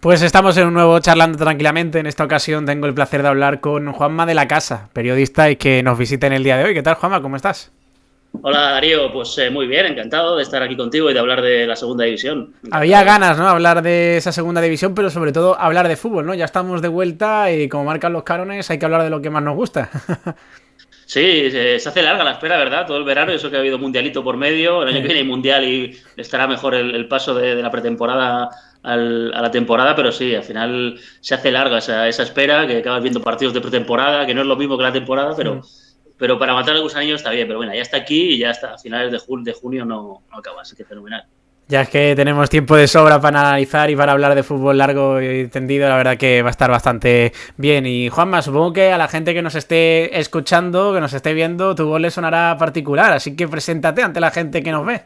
Pues estamos en un nuevo Charlando Tranquilamente. En esta ocasión tengo el placer de hablar con Juanma de la Casa, periodista y que nos visita en el día de hoy. ¿Qué tal, Juanma? ¿Cómo estás? Hola Darío, pues muy bien, encantado de estar aquí contigo y de hablar de la segunda división. Había Encantado. ganas, ¿no? Hablar de esa segunda división, pero sobre todo hablar de fútbol, ¿no? Ya estamos de vuelta y como marcan los cánones hay que hablar de lo que más nos gusta. Sí, se hace larga la espera, ¿verdad? Todo el verano, eso que ha habido mundialito por medio. El año que viene hay mundial y estará mejor el paso de la pretemporada a la temporada, pero sí, al final se hace larga esa espera, que acabas viendo partidos de pretemporada, que no es lo mismo que la temporada, pero para matar algún años está bien. Pero bueno, ya está aquí y ya está. A finales de junio no acaba, así que fenomenal. Ya es que tenemos tiempo de sobra para analizar y para hablar de fútbol largo y tendido, la verdad que va a estar bastante bien. Y Juanma, supongo que a la gente que nos esté escuchando, que nos esté viendo, tu voz le sonará particular, así que preséntate ante la gente que nos ve.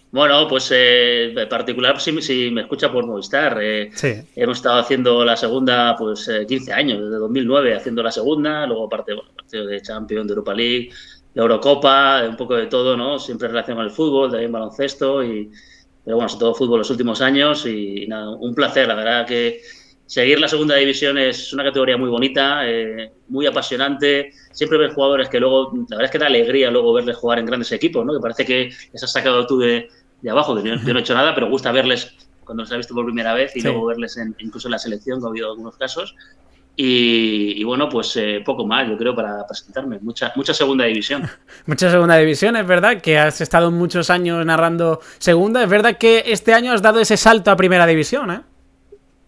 Bueno, pues en particular si me escucha por Movistar. Sí. Hemos estado haciendo la segunda pues 15 años, desde 2009 haciendo la segunda, luego aparte, bueno, partidos de Champions, de Europa League, de Eurocopa, un poco de todo, ¿no? Siempre en relación con el fútbol, también baloncesto, pero bueno, sobre todo fútbol los últimos años y nada, un placer, la verdad que seguir la segunda división es una categoría muy bonita, muy apasionante, siempre ves jugadores que luego, la verdad es que da alegría luego verles jugar en grandes equipos, ¿no? Que parece que les has sacado tú de abajo, que yo no he hecho nada, pero gusta verles cuando los has visto por primera vez y luego Sí. verles incluso en la selección, que ha habido algunos casos. Y bueno, pues poco más, yo creo, para presentarme. Mucha segunda división. Mucha segunda división, es verdad que has estado muchos años narrando segunda, es verdad que este año has dado ese salto a primera división, ¿eh?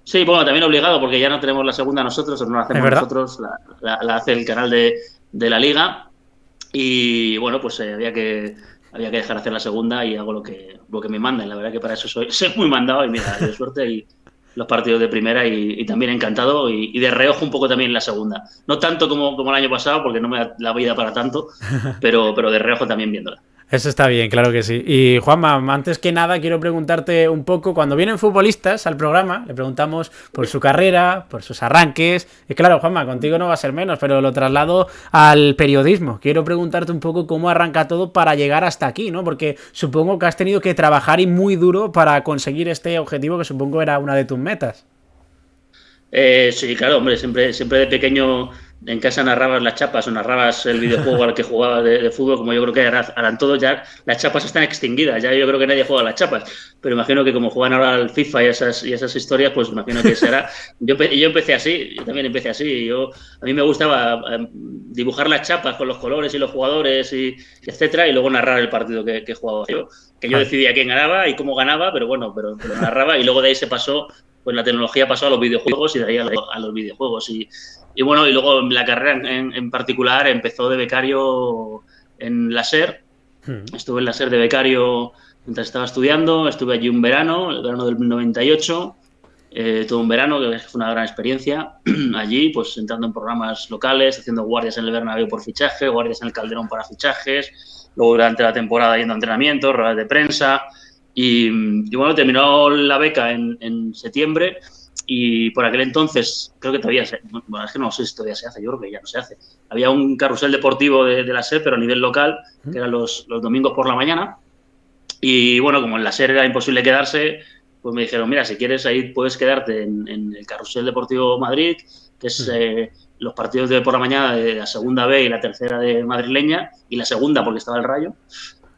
Sí, bueno, también obligado, porque ya no tenemos la segunda nosotros, o no la Es hacemos verdad. nosotros, la hace el canal de la liga. Y bueno, pues había que dejar hacer la segunda y hago lo que me manden. La verdad que para eso soy muy mandado y mira, de suerte y los partidos de primera y también encantado y de reojo un poco también la segunda. No tanto como el año pasado, porque no me da la vida para tanto, pero de reojo también viéndola. Eso está bien, claro que sí. Y Juanma, antes que nada quiero preguntarte un poco, cuando vienen futbolistas al programa, le preguntamos por su carrera, por sus arranques. Y claro, Juanma, contigo no va a ser menos, pero lo traslado al periodismo. Quiero preguntarte un poco cómo arranca todo para llegar hasta aquí, ¿no? Porque supongo que has tenido que trabajar y muy duro para conseguir este objetivo que supongo era una de tus metas. Sí, claro, hombre, siempre de pequeño en casa narrabas las chapas o narrabas el videojuego al que jugabas de fútbol, como yo creo que harán todos ya, las chapas están extinguidas, ya yo creo que nadie juega a las chapas, pero imagino que como juegan ahora al FIFA y esas historias, pues imagino que será. Yo empecé así, yo también empecé así, a mí me gustaba dibujar las chapas con los colores y los jugadores y etcétera, y luego narrar el partido que jugaba yo, que yo Claro. decidía quién ganaba y cómo ganaba, pero bueno, pero narraba y luego de ahí se pasó pues la tecnología pasó a los videojuegos y de ahí a los videojuegos. Y bueno, y luego la carrera en particular empezó de becario en la SER. Estuve en la SER de becario mientras estaba estudiando, estuve allí un verano, el verano del 98, todo un verano, que fue una gran experiencia. Allí, pues entrando en programas locales, haciendo guardias en el Bernabéu por fichaje, guardias en el Calderón para fichajes, luego durante la temporada yendo a entrenamientos, ruedas de prensa. Y bueno, terminó la beca en septiembre y por aquel entonces, creo que todavía bueno, es que no sé si todavía se hace, yo creo que ya no se hace. Había un carrusel deportivo de la SER, pero a nivel local, que eran los domingos por la mañana. Y bueno, como en la SER era imposible quedarse, pues me dijeron, mira, si quieres ahí puedes quedarte en el Carrusel Deportivo Madrid, que es los partidos de por la mañana de la segunda B y la tercera de madrileña, y la segunda porque estaba el Rayo.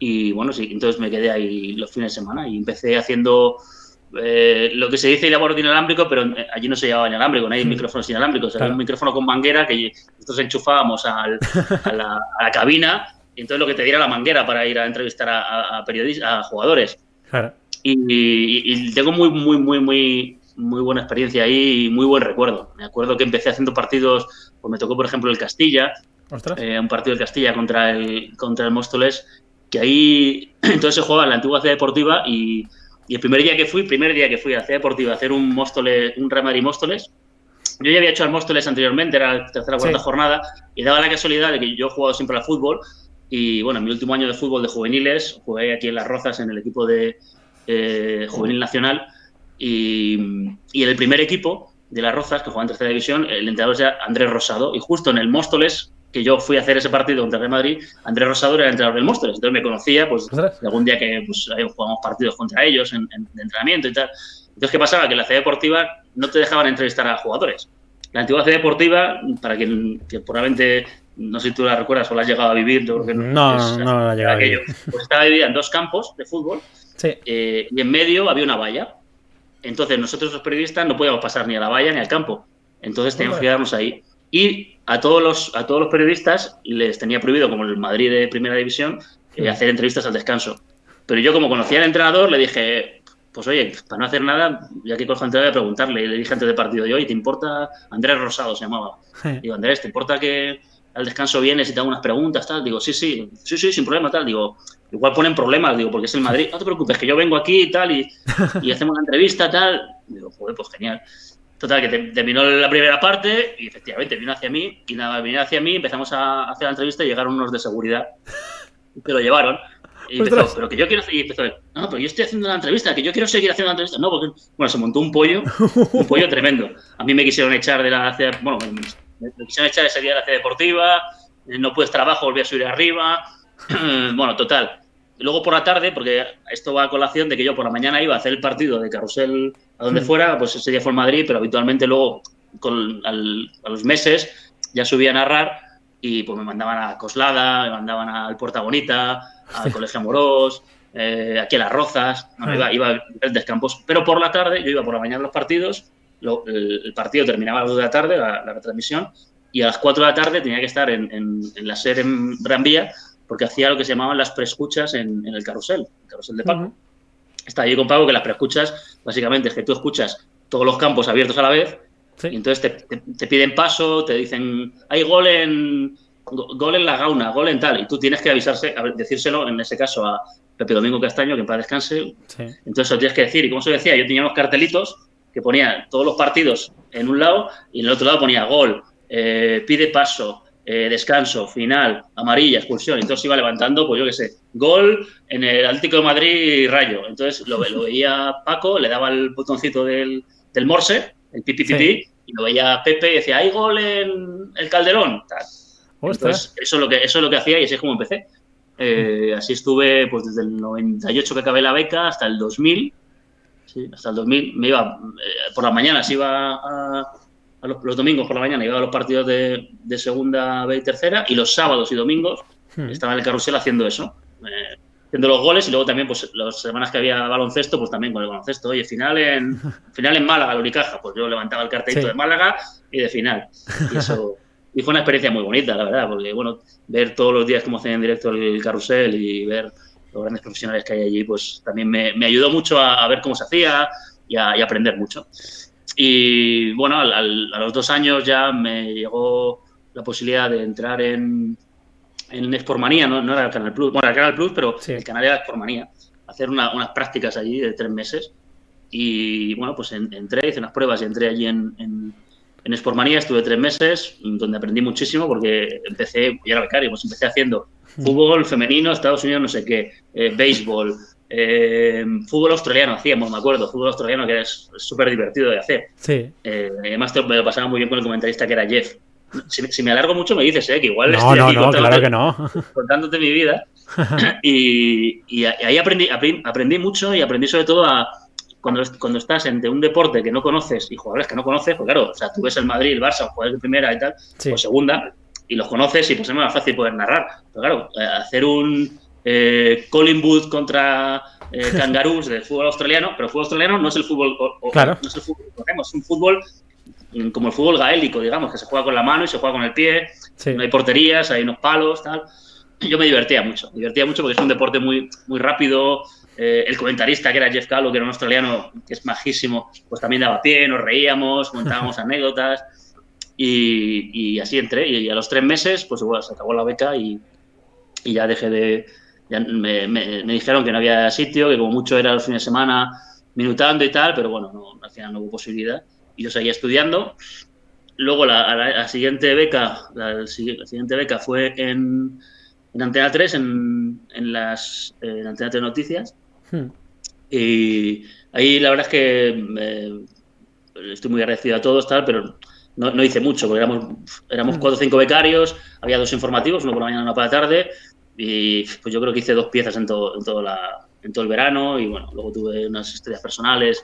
Y bueno, sí, entonces me quedé ahí los fines de semana y empecé haciendo lo que se dice labor inalámbrico, pero allí no se llevaba inalámbrico, no hay micrófonos inalámbricos, había un Claro. micrófono con manguera que nosotros enchufábamos a la cabina y entonces lo que te diera la manguera para ir a entrevistar a periodistas, a jugadores. Claro. Y tengo muy buena experiencia ahí y muy buen recuerdo. Me acuerdo que empecé haciendo partidos, pues me tocó, por ejemplo, el Castilla, Ostras. un partido del Castilla contra el Móstoles, que ahí entonces se jugaba en la antigua ciudad deportiva y el primer día que fui a la ciudad deportiva a hacer un Móstoles, un Real Madrid Móstoles, yo ya había hecho al Móstoles anteriormente, era la tercera o cuarta Sí. jornada, y daba la casualidad de que yo he jugado siempre al fútbol, y bueno, en mi último año de fútbol de juveniles, jugué aquí en Las Rozas en el equipo de juvenil nacional, y en el primer equipo de Las Rozas, que jugaba en tercera división, el entrenador era Andrés Rosado, y justo en el Móstoles que yo fui a hacer ese partido contra el Real Madrid, Andrés Rosado era el entrenador del Móstoles, entonces me conocía, pues, Ostras. de algún día que pues, jugamos partidos contra ellos de entrenamiento y tal. Entonces, ¿qué pasaba? Que en la C Deportiva no te dejaban entrevistar a jugadores. La antigua C Deportiva, para quien que probablemente, no sé si tú la recuerdas o la has llegado a vivir, yo creo que no, No la he llegado a aquello, vivir. pues estaba dividida en 2 campos de fútbol Sí. y en medio había una valla. Entonces, nosotros los periodistas no podíamos pasar ni a la valla ni al campo. Entonces, teníamos que quedarnos ahí. Y a todos los periodistas les tenía prohibido, como el Madrid de Primera División, hacer entrevistas al descanso. Pero yo, como conocía al entrenador, le dije, pues oye, para no hacer nada, ya que cojo entrenador, voy a preguntarle. Y le dije antes del partido, oye, ¿te importa? Andrés Rosado se llamaba. Digo, Andrés, ¿te importa que al descanso vienes y te hago unas preguntas, tal? Digo, sí, sin problema, tal. Digo, igual ponen problemas, digo, porque es el Madrid. No te preocupes, que yo vengo aquí y tal, y hacemos una entrevista, tal. Digo, joder, pues genial. Total, que terminó la primera parte y efectivamente vino hacia mí. Y nada, vino hacia mí, empezamos a hacer la entrevista y llegaron unos de seguridad que lo llevaron. Y empezó, Ostras. pero que yo quiero. Y empezó, no, pero yo estoy haciendo la entrevista, que yo quiero seguir haciendo la entrevista. No, porque, bueno, se montó un pollo tremendo. A mí me quisieron echar de la. Bueno, me quisieron echar ese día de la C Deportiva, no puedes trabajo, volví a subir arriba. Bueno, total. Y luego por la tarde, porque esto va a colación de que yo por la mañana iba a hacer el partido de carrusel a donde fuera, pues ese día fue en Madrid, pero habitualmente luego a los meses ya subía a narrar y pues me mandaban a Coslada, me mandaban al Puerta Bonita, al Colegio Amorós, aquí a Las Rozas, bueno, iba a ver descampos, pero por la tarde, yo iba por la mañana a los partidos, el partido terminaba a las 2 de la tarde, la retransmisión, y a las 4 de la tarde tenía que estar en la SER en Gran Vía, porque hacía lo que se llamaban las preescuchas en el carrusel de Paco. Estaba allí con Paco, que las preescuchas básicamente es que tú escuchas todos los campos abiertos a la vez, y entonces te piden paso, te dicen, hay gol en La Gauna, gol en tal, y tú tienes que decírselo, en ese caso, a Pepe Domingo Castaño, que en paz descanse. Sí. Entonces lo tienes que decir, y como se decía, yo tenía unos cartelitos que ponía todos los partidos en un lado, y en el otro lado ponía gol, pide paso, descanso, final, amarilla, expulsión. Entonces iba levantando, pues yo qué sé, gol en el Atlético de Madrid Rayo. Entonces lo veía Paco, le daba el botoncito del Morse, el pipi, y lo veía Pepe y decía, hay gol en el Calderón. Tal. Entonces eso es lo que hacía y así es como empecé. Así estuve pues desde el 98 que acabé la beca hasta el 2000. Sí, hasta el 2000 me iba por las mañanas, iba a los domingos por la mañana iba a los partidos de segunda B y tercera, y los sábados y domingos estaba en el carrusel haciendo eso, haciendo los goles, y luego también pues las semanas que había baloncesto, pues también con el baloncesto. Oye, final en Málaga, el Unicaja, pues yo levantaba el cartelito de Málaga y de final. Y eso y fue una experiencia muy bonita, la verdad, porque bueno, ver todos los días cómo hacían en directo el carrusel y ver los grandes profesionales que hay allí, pues también me ayudó mucho a ver cómo se hacía y a aprender mucho. Y bueno, a los 2 años ya me llegó la posibilidad de entrar en Sportmanía, no era el Canal Plus, bueno, era el Canal Plus, pero el canal era Sportmanía, hacer unas prácticas allí de 3 meses. Y bueno, pues entré, hice unas pruebas y entré allí en Sportmanía, estuve 3 meses, donde aprendí muchísimo porque yo era becario, pues empecé haciendo fútbol femenino, Estados Unidos, no sé qué, béisbol, fútbol australiano hacíamos, me acuerdo, fútbol australiano, que es súper divertido de hacer. Sí. Además me lo pasaba muy bien con el comentarista, que era Jeff. Si me alargo mucho me dices, que igual estoy aquí claro que no. Contándote mi vida. y ahí aprendí mucho, y aprendí sobre todo cuando estás entre un deporte que no conoces y jugadores que no conoces, pues claro, o sea, tú ves el Madrid, el Barça, jugadores de primera y tal, pues segunda, y los conoces y pues es más fácil poder narrar. Pero claro, hacer un Collingwood contra Kangaroos de fútbol australiano, pero el fútbol australiano no es el fútbol, claro. No es el fútbol que conocemos, es un fútbol como el fútbol gaélico, digamos, que se juega con la mano y se juega con el pie, no hay porterías, hay unos palos, tal. Yo me divertía mucho porque es un deporte muy, muy rápido. El comentarista, que era Jeff Callow, que era un australiano que es majísimo, pues también daba pie, nos reíamos, contábamos anécdotas, y así entré. Y a los 3 meses, pues igual se acabó la beca y ya dejé de... Ya me dijeron que no había sitio, que como mucho era los fines de semana minutando y tal, pero bueno, al final no hubo posibilidad. Y yo seguía estudiando. Luego la siguiente beca, la siguiente beca fue en Antena 3, en Antena 3 Noticias. Y ahí la verdad es que estoy muy agradecido a todos, tal, pero no hice mucho, porque éramos 4 o 5 becarios, había 2 informativos, uno por la mañana y uno por la tarde, y pues yo creo que hice 2 piezas en todo el verano, y bueno, luego tuve unas historias personales,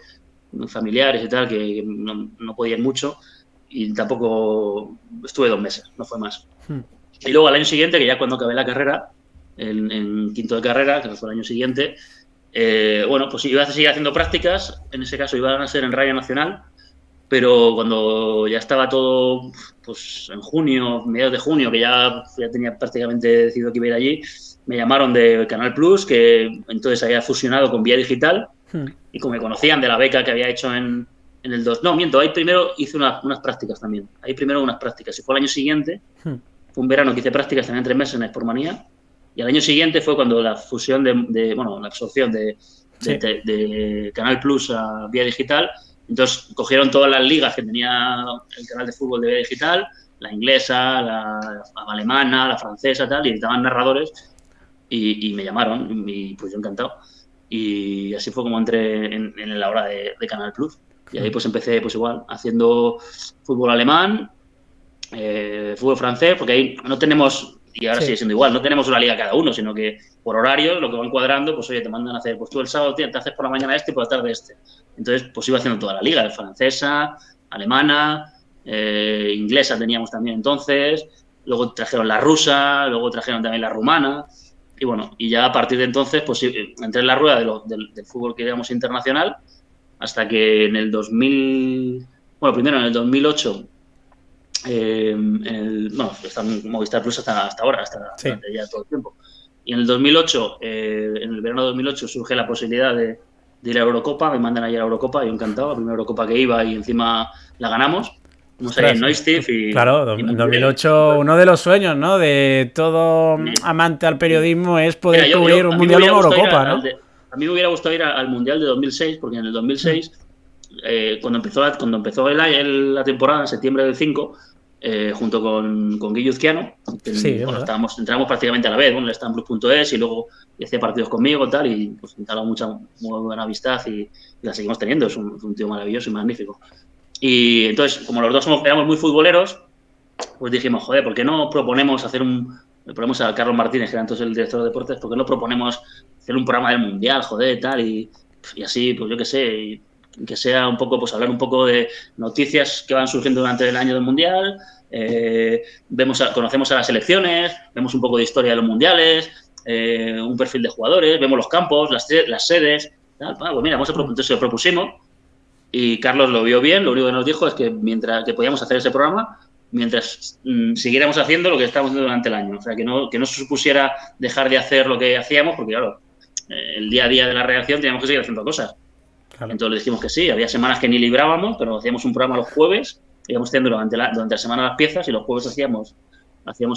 familiares y tal, que no podía ir mucho, y tampoco estuve 2 meses, no fue más. Y luego al año siguiente, que ya cuando acabé la carrera, en quinto de carrera, que fue el año siguiente, bueno, pues iba a seguir haciendo prácticas, en ese caso iban a ser en Radio Nacional, pero cuando ya estaba todo, pues en junio, mediados de junio, que ya tenía prácticamente decidido que iba a ir allí, me llamaron de Canal Plus, que entonces había fusionado con Vía Digital, y como me conocían de la beca que había hecho en el 2. No, miento, ahí primero hice unas prácticas también. Ahí primero unas prácticas. Y fue el año siguiente, fue un verano que hice prácticas también 3 meses en Exportmanía, y al año siguiente fue cuando la fusión bueno, la absorción de Canal Plus a Vía Digital. Entonces cogieron todas las ligas que tenía el canal de fútbol de Vía Digital, la inglesa, la alemana, la francesa, tal, y necesitaban narradores, y me llamaron, y pues yo encantado. Y así fue como entré en la hora de Canal Plus. Y ahí pues empecé pues igual, haciendo fútbol alemán, fútbol francés, porque ahí no tenemos, y ahora sigue siendo igual, no tenemos una liga cada uno, sino que por horarios, lo que van cuadrando, pues oye, te mandan a hacer, pues tú el sábado te haces por la mañana este y por la tarde este. Entonces, pues iba haciendo toda la liga, francesa, alemana, inglesa teníamos también entonces, luego trajeron la rusa, luego trajeron también la rumana, y bueno, y ya a partir de entonces, pues entré en la rueda del fútbol que digamos internacional, hasta que en el 2000, bueno, primero en el 2008, bueno, está en Movistar Plus hasta ahora, durante ya todo el tiempo. Y en el 2008, en el verano de 2008, surge la posibilidad de ir a la Eurocopa, me mandan a ir a la Eurocopa, yo encantado, la primera Eurocopa que iba y encima la ganamos. Fuimos ahí en Neustift y... Claro, en 2008, uno de los sueños, ¿no? De todo amante al periodismo es poder cubrir un Mundial o una Eurocopa, ¿no? A mí me hubiera gustado ir al Mundial de 2006, porque en el 2006, cuando empezó la temporada, en septiembre del 5, junto con Guillo Uzquiano, bueno, entramos prácticamente a la vez, bueno, en Plus.es, y luego hacía partidos conmigo y tal, y pues instalamos muy buena amistad, y la seguimos teniendo. Es un tío maravilloso y magnífico. Y entonces, como los dos éramos muy futboleros, pues dijimos, joder, ¿por qué no proponemos le ponemos a Carlos Martínez, que era entonces el director de deportes, ¿por qué no proponemos hacer un programa del Mundial, joder, tal? Y así, pues yo qué sé, que sea un poco, pues hablar un poco de noticias que van surgiendo durante el año del Mundial, conocemos a las selecciones, vemos un poco de historia de los mundiales, un perfil de jugadores, vemos los campos, las sedes, tal. Pues mira, entonces se lo propusimos, y Carlos lo vio bien. Lo único que nos dijo es que mientras que podíamos hacer ese programa, mientras siguiéramos haciendo lo que estábamos haciendo durante el año, o sea, que no se supusiera dejar de hacer lo que hacíamos, porque claro, el día a día de la redacción teníamos que seguir haciendo cosas. Claro. Entonces le dijimos que sí. Había semanas que ni librábamos, pero hacíamos un programa los jueves, íbamos haciendo durante la semana las piezas, y los jueves hacíamos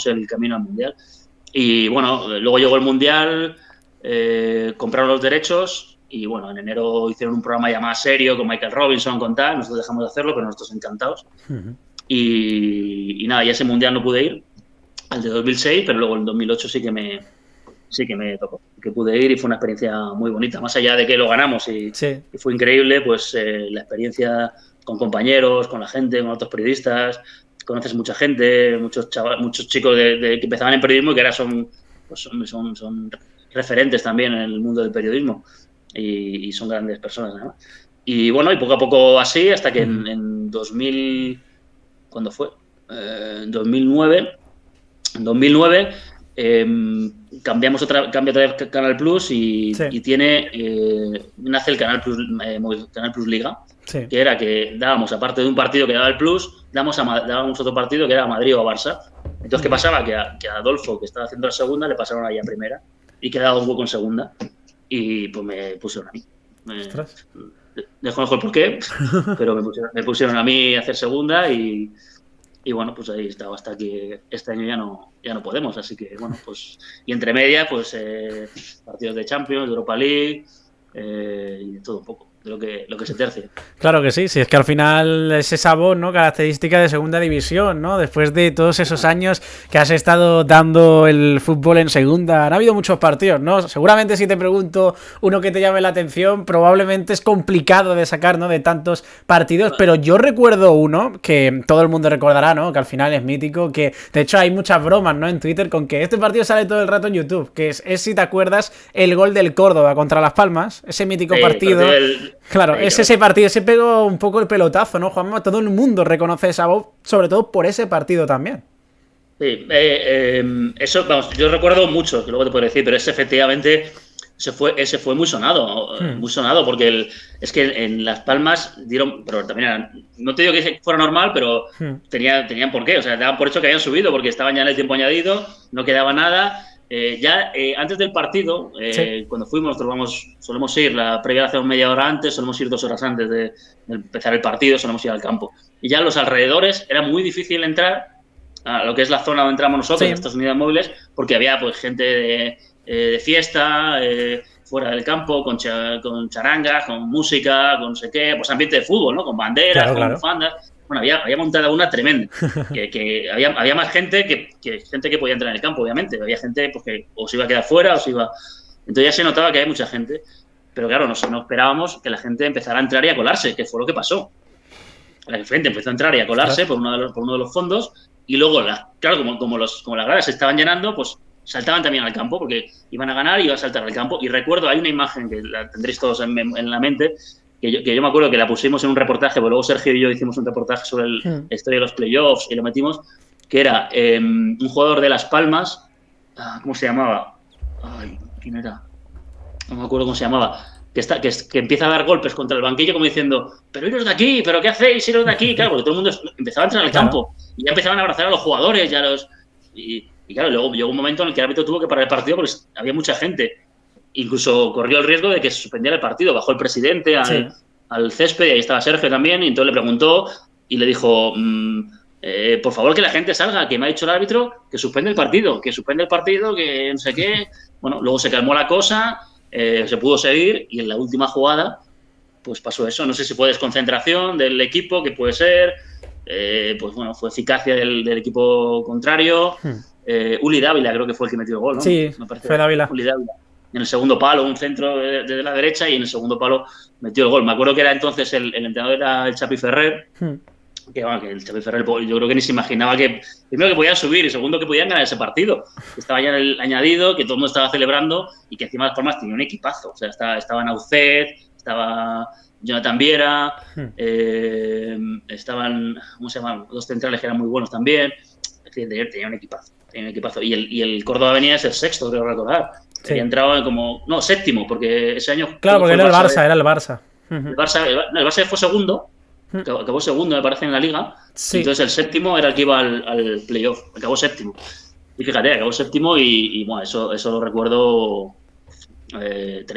el camino al Mundial. Y bueno, luego llegó el Mundial, compraron los derechos, y bueno, en enero hicieron un programa ya más serio con Michael Robinson, con tal. Nosotros dejamos de hacerlo, pero nosotros encantados. Y nada, ya ese Mundial no pude ir, al de 2006, pero luego en 2008 sí que me tocó, que pude ir, y fue una experiencia muy bonita. Más allá de que lo ganamos y fue increíble, pues la experiencia con compañeros, con la gente, con otros periodistas, conoces mucha gente, muchos chicos que empezaban en periodismo y que ahora son referentes también en el mundo del periodismo, y son grandes personas, ¿no? Y bueno, y poco a poco así, hasta que en 2000, ¿cuándo fue? En 2009 cambia otra vez Canal Plus, y nace el Canal Plus Liga, que era que dábamos, aparte de un partido que daba el Plus, dábamos otro partido que era Madrid o Barça. Entonces, ¿qué pasaba? Que a Adolfo, que estaba haciendo la segunda, le pasaron ahí a primera, y quedaba un poco en segunda, y pues me pusieron a mí. Desconozco el porqué, pero me pusieron a mí a hacer segunda, y bueno, pues ahí estaba, hasta que este año ya no podemos. Así que bueno, pues, y entre media, pues partidos de Champions, de Europa League, y de todo un poco. lo que se tercia. Claro que sí, sí, es que al final es esa voz, ¿no? Característica de segunda división, ¿no? Después de todos esos años que has estado dando el fútbol en segunda, han habido muchos partidos, ¿no? Seguramente si te pregunto uno que te llame la atención, probablemente es complicado de sacar, ¿no? De tantos partidos, pero yo recuerdo uno que todo el mundo recordará, ¿no? Que al final es mítico, que de hecho hay muchas bromas, ¿no? En Twitter con que este partido sale todo el rato en YouTube, que es si te acuerdas, el gol del Córdoba contra Las Palmas, ese mítico partido. Claro, es ese partido, se pegó un poco el pelotazo, ¿no, Juanma? Todo el mundo reconoce esa voz, sobre todo por ese partido también. Sí, eso, vamos, yo recuerdo mucho, que luego te puedo decir, pero ese efectivamente, ese fue muy sonado, porque es que en Las Palmas dieron, pero también no te digo que fuera normal, pero tenían por qué, o sea, daban por hecho que habían subido, porque estaban ya en el tiempo añadido, no quedaba nada. Antes del partido, cuando fuimos, nosotros solemos ir, la previa la hacemos media hora antes, solemos ir 2 horas antes de empezar el partido, solemos ir al campo. Y ya en los alrededores era muy difícil entrar a lo que es la zona donde entramos nosotros, en estas unidades móviles, porque había pues gente de fiesta, fuera del campo, con charangas, con música, con no sé qué, pues ambiente de fútbol, ¿no? Con banderas, con bufandas. Bueno, había montada una tremenda, que había más gente que gente que podía entrar en el campo, obviamente. Había gente pues, que o se iba a quedar fuera o se iba... Entonces ya se notaba que había mucha gente. Pero claro, no esperábamos que la gente empezara a entrar y a colarse, que fue lo que pasó. La gente empezó a entrar y a colarse por uno de los fondos y luego, claro, como las gradas se estaban llenando, pues saltaban también al campo porque iban a ganar y iban a saltar al campo. Y recuerdo, hay una imagen que la tendréis todos en la mente, que yo me acuerdo que la pusimos en un reportaje, porque luego Sergio y yo hicimos un reportaje sobre la historia de los playoffs y lo metimos, que era un jugador de Las Palmas, ¿cómo se llamaba? Ay, ¿quién era? No me acuerdo cómo se llamaba. Que empieza a dar golpes contra el banquillo como diciendo, pero iros de aquí, pero ¿qué hacéis? Iros de aquí. Claro, porque todo el mundo empezaba a entrar al campo y ya empezaban a abrazar a los jugadores y claro, luego llegó un momento en el que el árbitro tuvo que parar el partido porque había mucha gente. Incluso corrió el riesgo de que se suspendiera el partido. Bajó el presidente al césped y ahí estaba Sergio también y entonces le preguntó y le dijo, por favor que la gente salga, que me ha dicho el árbitro que suspende el partido, que no sé qué. Bueno, luego se calmó la cosa, se pudo seguir y en la última jugada pues pasó eso. No sé si fue desconcentración del equipo, que puede ser, pues bueno, fue eficacia del equipo contrario. Uli Dávila creo que fue el que metió el gol, ¿no? Sí, fue Dávila. Uli Dávila. En el segundo palo, un centro de la derecha y en el segundo palo metió el gol. Me acuerdo que era entonces el entrenador era el Chapi Ferrer, que el Chapi Ferrer yo creo que ni se imaginaba que, primero que podían subir y segundo que podían ganar ese partido. Que estaba ya en el añadido, que todo el mundo estaba celebrando y que encima de las Palmas tenía un equipazo. O sea, estaba Naucet, estaba Jonathan Viera, estaban, ¿cómo se llaman? 2 centrales que eran muy buenos también. Tenía un equipazo. Y el Córdoba venía a ser sexto, creo recordar. Sí. Había entrado como... No, séptimo, porque ese año... Claro, porque era el Barça. El Barça fue segundo, acabó segundo, me parece, en la Liga. Sí. Entonces el séptimo era el que iba al playoff. Acabó séptimo. Y fíjate, acabó séptimo y bueno, eso lo recuerdo...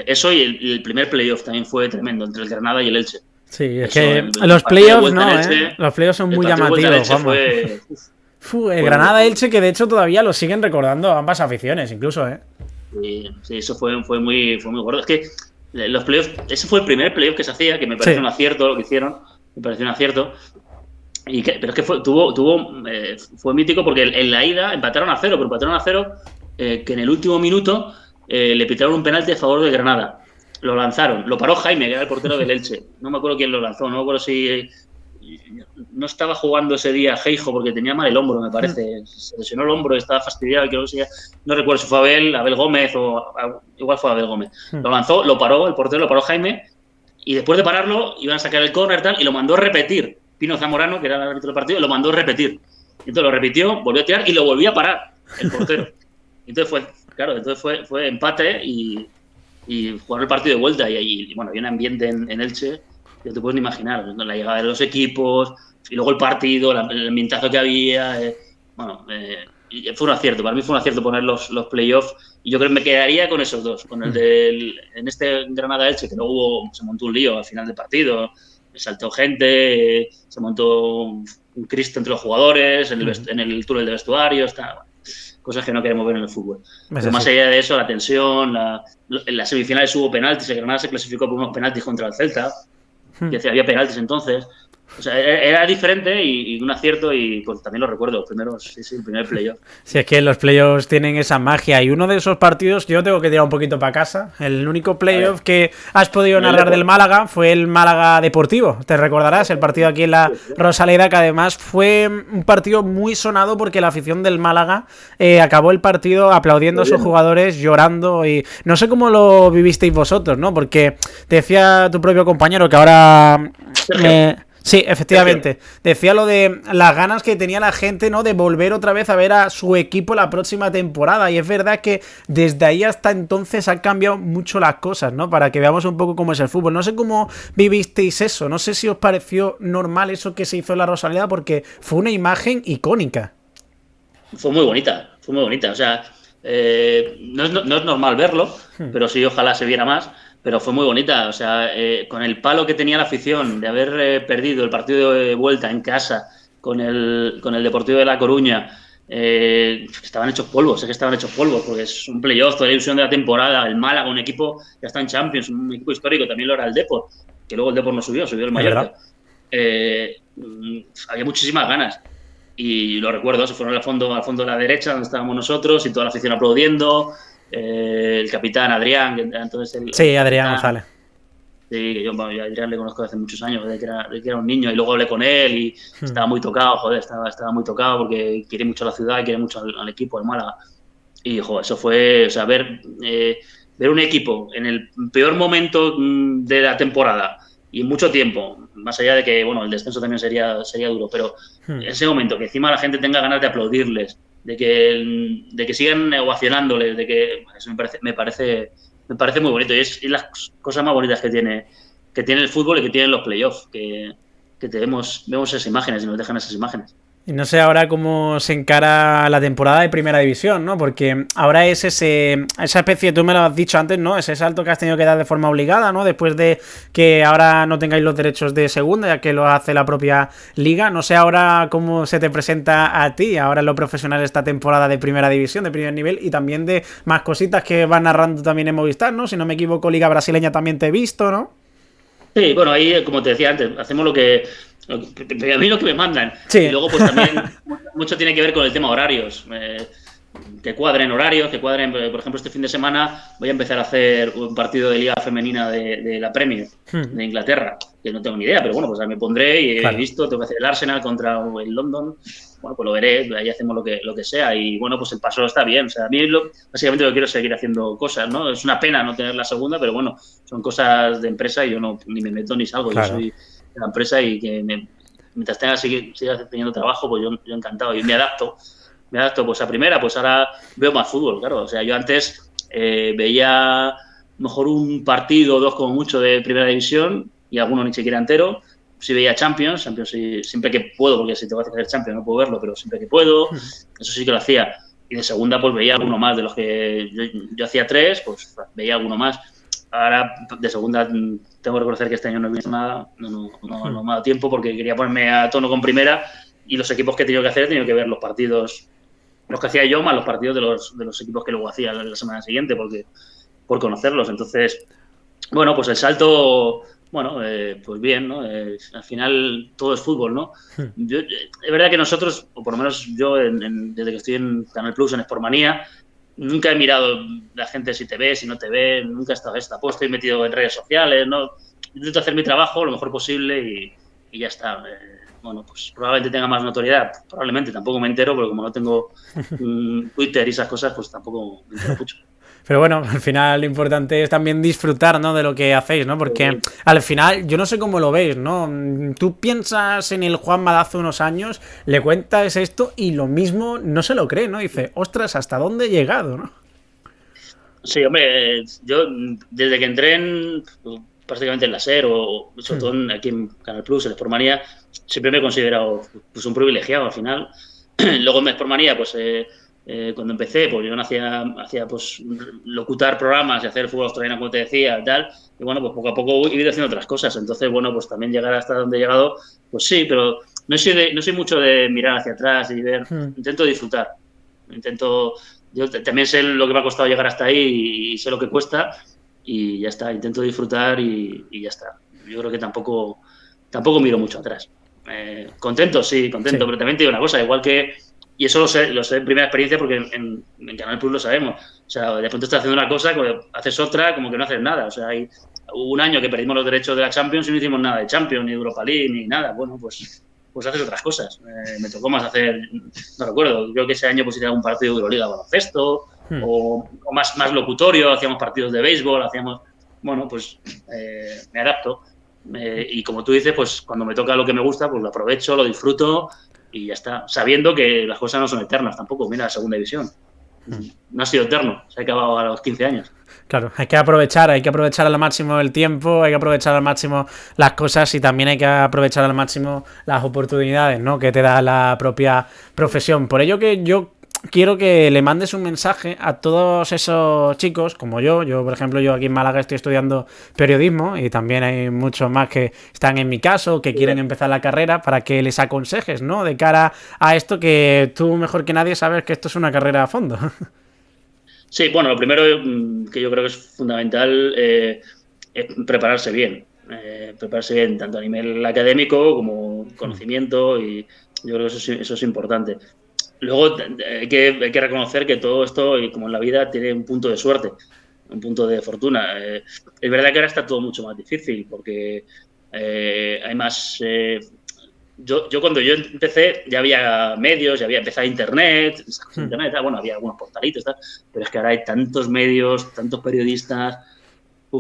eso y el primer playoff también fue tremendo, entre el Granada y el Elche. Sí, es que los playoffs no, los playoffs son muy llamativos. El Granada-Elche, que de hecho todavía lo siguen recordando ambas aficiones, incluso, Sí, eso fue muy gordo. Es que los playoffs, ese fue el primer playoff que se hacía, que me pareció un acierto lo que hicieron, pero es que fue mítico porque en la ida empataron a 0, que en el último minuto le pitaron un penalti a favor de Granada. Lo lanzaron, lo paró Jaime, que era el portero del Elche. No me acuerdo quién lo lanzó, no me acuerdo si... No estaba jugando ese día Geijo porque tenía mal el hombro, me parece. Se lesionó el hombro, estaba fastidiado. No recuerdo si fue Abel Gómez o igual fue Abel Gómez. Lo lanzó, lo paró, el portero lo paró Jaime y después de pararlo iban a sacar el córner y lo mandó a repetir. Pino Zamorano, que era el árbitro del partido, lo mandó a repetir. Entonces lo repitió, volvió a tirar y lo volvió a parar el portero. Entonces fue empate y jugaron el partido de vuelta y bueno, había un ambiente en Elche que te puedes ni imaginar, la llegada de los equipos y luego el partido, el ambientazo que había, fue un acierto, para mí fue un acierto poner los playoffs y yo creo que me quedaría con esos dos, con el en este Granada-Elche que luego se montó un lío al final del partido, saltó gente, se montó un Cristo entre los jugadores, en el túnel de vestuario, cosas que no queremos ver en el fútbol. Pero así. más allá de eso, la tensión, en las semifinales hubo penaltis, el Granada se clasificó por unos penaltis contra el Celta, que había penaltis entonces. O sea, era diferente y un acierto y pues también lo recuerdo, el primer playoff. Si es que los playoffs tienen esa magia y uno de esos partidos yo tengo que tirar un poquito para casa. El único playoff que has podido narrar del Málaga fue el Málaga Deportivo. Te recordarás el partido aquí en la Rosaleda, que además fue un partido muy sonado porque la afición del Málaga acabó el partido aplaudiendo a sus jugadores, llorando, y no sé cómo lo vivisteis vosotros, ¿no? Porque te decía tu propio compañero que ahora... Sí, efectivamente. Decía lo de las ganas que tenía la gente, ¿no? De volver otra vez a ver a su equipo la próxima temporada. Y es verdad que desde ahí hasta entonces han cambiado mucho las cosas, ¿no? Para que veamos un poco cómo es el fútbol. No sé cómo vivisteis eso. No sé si os pareció normal eso que se hizo en la Rosaleda, porque fue una imagen icónica. Fue muy bonita. O sea, no es normal verlo, pero sí, ojalá se viera más. Pero fue muy bonita, o sea, con el palo que tenía la afición de haber perdido el partido de vuelta en casa con el Deportivo de La Coruña, estaban hechos polvos, porque es un playoff, toda la ilusión de la temporada, el Málaga, un equipo que está en Champions, un equipo histórico, también lo era el Depor, que luego el Depor no subió el Mallorca. Había muchísimas ganas. Y lo recuerdo, se fueron al fondo de la derecha, donde estábamos nosotros, y toda la afición aplaudiendo. El capitán Adrián, que entonces Adrián González. Sí, que yo a Adrián le conozco hace muchos años, desde que era un niño, y luego hablé con él y estaba muy tocado, estaba muy tocado porque quiere mucho a la ciudad y quiere mucho al equipo, al Málaga. Y, eso fue, o sea, ver un equipo en el peor momento de la temporada y en mucho tiempo, más allá de que, bueno, el descenso también sería duro, pero en ese momento que encima la gente tenga ganas de aplaudirles, de que sigan ovacionándoles, de que eso me parece muy bonito y es las cosas más bonitas que tiene el fútbol y que tienen los playoffs, que vemos esas imágenes y nos dejan esas imágenes. Y no sé ahora cómo se encara la temporada de Primera División, ¿no? Porque ahora es esa especie, tú me lo has dicho antes, ¿no? Ese salto que has tenido que dar de forma obligada, ¿no? Después de que ahora no tengáis los derechos de segunda, ya que lo hace la propia liga. No sé ahora cómo se te presenta a ti, ahora en lo profesional, esta temporada de Primera División, de primer nivel, y también de más cositas que van narrando también en Movistar, ¿no? Si no me equivoco, Liga Brasileña también te he visto, ¿no? Sí, bueno, ahí, como te decía antes, hacemos a mí lo que me mandan. Sí. Y luego, pues también mucho tiene que ver con el tema horarios. Que cuadren horarios, por ejemplo, este fin de semana voy a empezar a hacer un partido de liga femenina de la Premier de Inglaterra, que no tengo ni idea, pero bueno, pues me pondré y he visto, tengo que hacer el Arsenal contra el London, bueno, pues lo veré, ahí hacemos lo que sea y bueno, pues el paso está bien, o sea, a mí básicamente lo quiero es seguir haciendo cosas, ¿no? Es una pena no tener la segunda, pero bueno, son cosas de empresa y yo ni me meto ni salgo, yo soy de la empresa y que mientras siga teniendo trabajo, pues yo encantado y me adapto pues a primera, pues ahora veo más fútbol, claro. O sea, yo antes veía mejor un partido o dos como mucho de primera división y alguno ni siquiera entero. Sí veía Champions siempre que puedo, porque si te vas a hacer Champions no puedo verlo, pero siempre que puedo, eso sí que lo hacía. Y de segunda pues veía alguno más, de los que yo hacía 3, pues veía alguno más. Ahora de segunda tengo que reconocer que este año no he visto nada, no me ha dado tiempo porque quería ponerme a tono con primera y los equipos que he tenido que hacer he tenido que ver los partidos, los que hacía yo más los partidos de los equipos que luego hacía la semana siguiente por conocerlos. Entonces, bueno, pues el salto, bueno, pues bien, ¿no? Al final todo es fútbol, ¿no? Es verdad que nosotros, o por lo menos yo desde que estoy en Canal Plus, en Sportmanía, nunca he mirado la gente si te ve, si no te ve, nunca he estado pues estoy metido en redes sociales, ¿no? Intento hacer mi trabajo lo mejor posible y ya está. Bueno, pues probablemente tenga más notoriedad, probablemente, tampoco me entero, pero como no tengo Twitter y esas cosas, pues tampoco me entero mucho. Pero bueno, al final lo importante es también disfrutar, ¿no?, de lo que hacéis, ¿no? Porque al final, yo no sé cómo lo veis, ¿no? Tú piensas en el Juanma de hace unos años, le cuentas esto y lo mismo no se lo cree, ¿no? Dice, ostras, ¿hasta dónde he llegado, no? Sí, hombre, yo desde que entré prácticamente en la SER o sobre todo aquí en Canal Plus, en Sportmanía, siempre me he considerado pues un privilegiado al final. Luego en Sportmanía, pues cuando empecé, pues yo no hacía pues locutar programas y hacer fútbol australiano, como te decía, y tal, y bueno, pues poco a poco he ido haciendo otras cosas. Entonces, bueno, pues también llegar hasta donde he llegado, pues sí, pero no soy mucho de mirar hacia atrás y ver, intento disfrutar. Yo también sé lo que me ha costado llegar hasta ahí y sé lo que cuesta y ya está, intento disfrutar y ya está. Yo creo que tampoco miro mucho atrás. Contento, sí, contento, Sí. pero también te digo una cosa, igual que, y eso lo sé en primera experiencia porque en Canal Plus lo sabemos, o sea, de pronto estás haciendo una cosa, haces otra, como que no haces nada, o sea, hubo un año que perdimos los derechos de la Champions y no hicimos nada de Champions, ni Europa League, ni nada, bueno, pues haces otras cosas. Me tocó más hacer, no recuerdo, creo que ese año pues hice algún partido de Euroliga baloncesto, o más locutorio, hacíamos partidos de béisbol, bueno, pues me adapto. Y como tú dices, pues cuando me toca lo que me gusta, pues lo aprovecho, lo disfruto y ya está. Sabiendo que las cosas no son eternas tampoco. Mira la segunda división. No ha sido eterno, se ha acabado a los 15 años. Claro, hay que aprovechar al máximo el tiempo, hay que aprovechar al máximo las cosas y también hay que aprovechar al máximo las oportunidades, ¿no?, que te da la propia profesión. Por ello que yo quiero que le mandes un mensaje a todos esos chicos como yo por ejemplo, yo aquí en Málaga estoy estudiando periodismo y también hay muchos más que están en mi caso, que quieren empezar la carrera, para que les aconsejes, ¿no?, de cara a esto, que tú mejor que nadie sabes que esto es una carrera a fondo. Sí, bueno, lo primero que yo creo que es fundamental es prepararse bien. Prepararse bien, tanto a nivel académico como conocimiento, y yo creo que eso es importante. Luego hay que reconocer que todo esto, y como en la vida, tiene un punto de suerte, un punto de fortuna. Es verdad que ahora está todo mucho más difícil porque hay más... Yo cuando yo empecé ya había medios, ya había empezado internet, bueno, había algunos portalitos, tal, pero es que ahora hay tantos medios, tantos periodistas,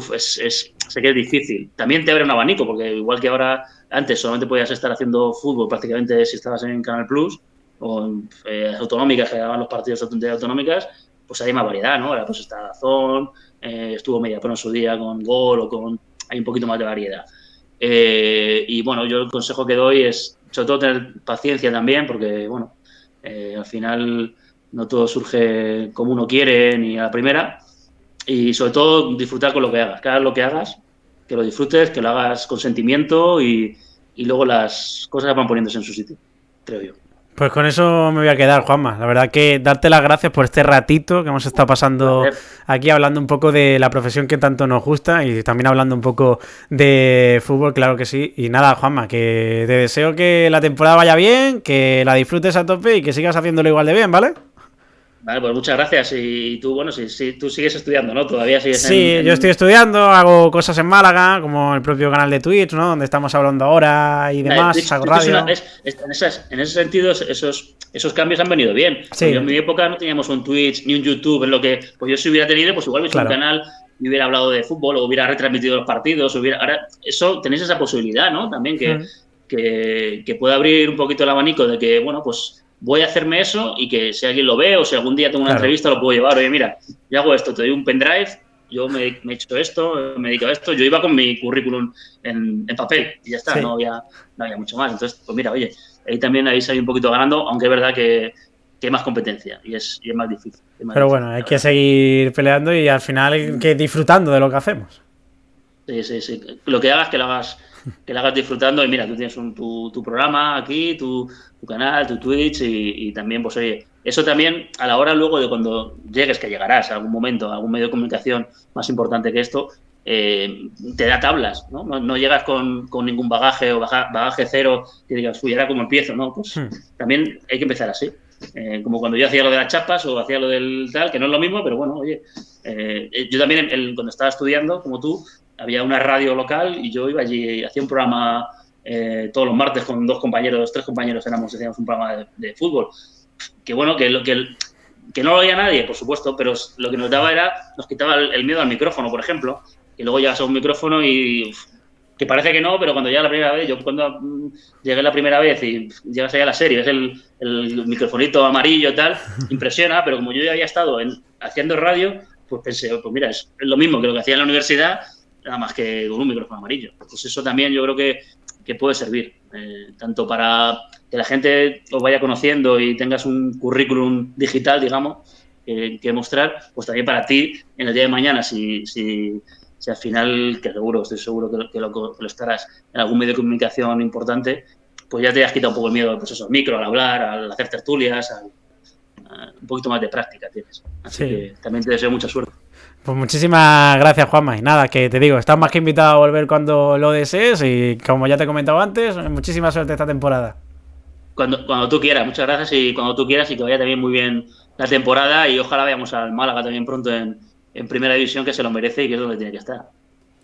sé que es difícil. También te abre un abanico, porque igual que ahora, antes solamente podías estar haciendo fútbol prácticamente si estabas en Canal Plus o en autonómicas, que daban los partidos de autonómicas, pues hay más variedad, ¿no? Ahora pues está Dazón, estuvo Mediapro en su día con Gol hay un poquito más de variedad. Y bueno, yo el consejo que doy es sobre todo tener paciencia también, porque bueno, al final no todo surge como uno quiere ni a la primera, y sobre todo disfrutar con lo que hagas. Que hagas lo que hagas, que lo disfrutes, que lo hagas con sentimiento y luego las cosas van poniéndose en su sitio, creo yo. Pues con eso me voy a quedar, Juanma. La verdad que darte las gracias por este ratito que hemos estado pasando aquí, hablando un poco de la profesión que tanto nos gusta y también hablando un poco de fútbol, claro que sí. Y nada, Juanma, que te deseo que la temporada vaya bien, que la disfrutes a tope y que sigas haciéndolo igual de bien, ¿vale? Vale, pues muchas gracias. Y tú, bueno, si tú sigues estudiando, ¿no? Todavía sigues Sí, yo estoy estudiando, hago cosas en Málaga, como el propio canal de Twitch, ¿no?, donde estamos hablando ahora y demás, hago radio. En ese sentido, esos cambios han venido bien. Sí. En mi época no teníamos un Twitch ni un YouTube, en lo que pues yo si hubiera tenido, pues igual hubiera hecho un canal y hubiera hablado de fútbol o hubiera retransmitido los partidos. Ahora, eso tenéis esa posibilidad, ¿no? También que puede abrir un poquito el abanico de que, bueno, pues voy a hacerme eso y que si alguien lo ve o si algún día tengo una entrevista lo puedo llevar. Oye, mira, yo hago esto, te doy un pendrive, yo me he hecho esto, me he dedicado a esto. Yo iba con mi currículum en papel y ya está, no había mucho más. Entonces, pues mira, oye, ahí también habéis salido un poquito ganando, aunque es verdad que hay más competencia y es más difícil. Pero bueno, hay que seguir peleando y al final que disfrutando de lo que hacemos. Sí. Lo que hagas, que lo hagas disfrutando. Y mira, tú tienes tu programa aquí, tu canal, tu Twitch y también, pues oye, eso también a la hora luego de cuando llegues, que llegarás a algún momento, a algún medio de comunicación más importante que esto, te da tablas, ¿no? No llegas con ningún bagaje o bagaje cero que digas, uy, ¿ahora cómo empiezo? ¿No? Pues también hay que empezar así. Como cuando yo hacía lo de las chapas o hacía lo del tal, que no es lo mismo, pero bueno, oye, yo también cuando estaba estudiando, como tú, había una radio local y yo iba allí, hacía un programa todos los martes con tres compañeros hacíamos un programa de fútbol. Que bueno, que no lo oía nadie, por supuesto, pero lo que nos quitaba el miedo al micrófono, por ejemplo, que luego llegas a un micrófono y que parece que no, pero cuando llega la primera vez, yo cuando llegué la primera vez y llegas allá a la serie, ves el microfonito amarillo y tal, impresiona, pero como yo ya había estado haciendo radio, pues pensé, pues mira, es lo mismo que lo que hacía en la universidad, nada más que con un micrófono amarillo. Pues eso también yo creo que puede servir, tanto para que la gente os vaya conociendo y tengas un currículum digital, digamos, que mostrar, pues también para ti en el día de mañana, si al final, que estoy seguro que lo estarás en algún medio de comunicación importante, pues ya te has quitado un poco el miedo, pues eso, al micro, al hablar, al hacer tertulias, un poquito más de práctica tienes. Así Sí. que también te deseo mucha suerte. Pues muchísimas gracias, Juanma. Y nada, que te digo, estás más que invitado a volver cuando lo desees y como ya te he comentado antes, muchísima suerte esta temporada. Cuando tú quieras, muchas gracias y cuando tú quieras y que vaya también muy bien la temporada y ojalá veamos al Málaga también pronto en Primera División, que se lo merece y que es donde tiene que estar.